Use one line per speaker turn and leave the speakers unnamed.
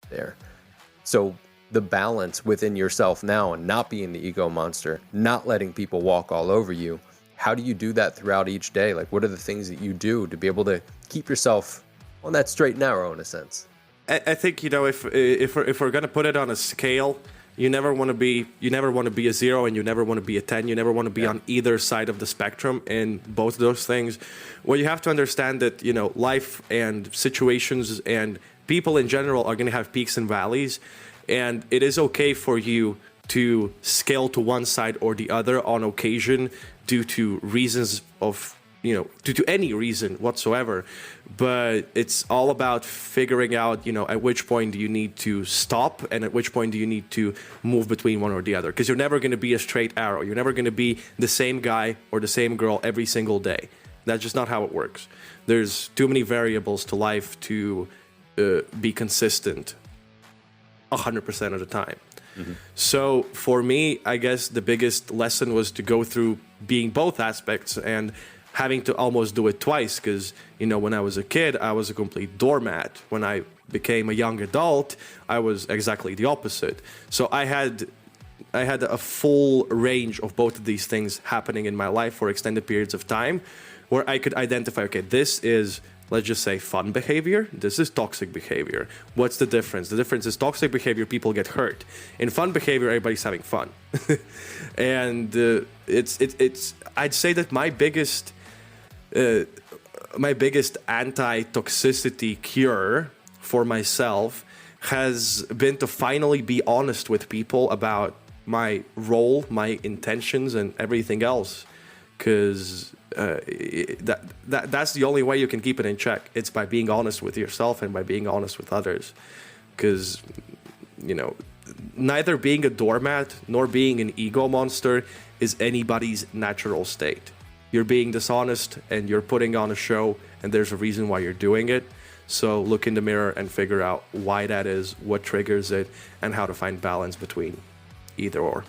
there. So the balance within yourself now and not being the ego monster, not letting people walk all over you, how do you do that throughout each day? Like, what are the things that you do to be able to keep yourself on that straight and narrow in a sense?
I think, you know, if we're gonna put it on a scale, you never want to be a 0 and you never want to be a 10. You never want to be on either side of the spectrum in both of those things. Well, you have to understand that, you know, life and situations and people in general are going to have peaks and valleys, and it is okay for you to scale to one side or the other on occasion due to reasons of, you know, due to any reason whatsoever. But it's all about figuring out, you know, at which point do you need to stop and at which point do you need to move between one or the other. Because you're never going to be a straight arrow. You're never going to be the same guy or the same girl every single day. That's just not how it works. There's too many variables to life to be consistent 100% of the time. Mm-hmm. So for me, I guess the biggest lesson was to go through being both aspects and having to almost do it twice, because, you know, when I was a kid, I was a complete doormat. When I became a young adult, I was exactly the opposite. So I had a full range of both of these things happening in my life for extended periods of time, where I could identify, okay, this is, let's just say, fun behavior. This is toxic behavior. What's the difference? The difference is toxic behavior, people get hurt. In fun behavior, everybody's having fun. And it's I'd say that my biggest anti-toxicity cure for myself has been to finally be honest with people about my role, my intentions, and everything else. Because that's the only way you can keep it in check. It's by being honest with yourself and by being honest with others. Because, you know, neither being a doormat nor being an ego monster is anybody's natural state. You're being dishonest and you're putting on a show, and there's a reason why you're doing it. So look in the mirror and figure out why that is, what triggers it, and how to find balance between either or.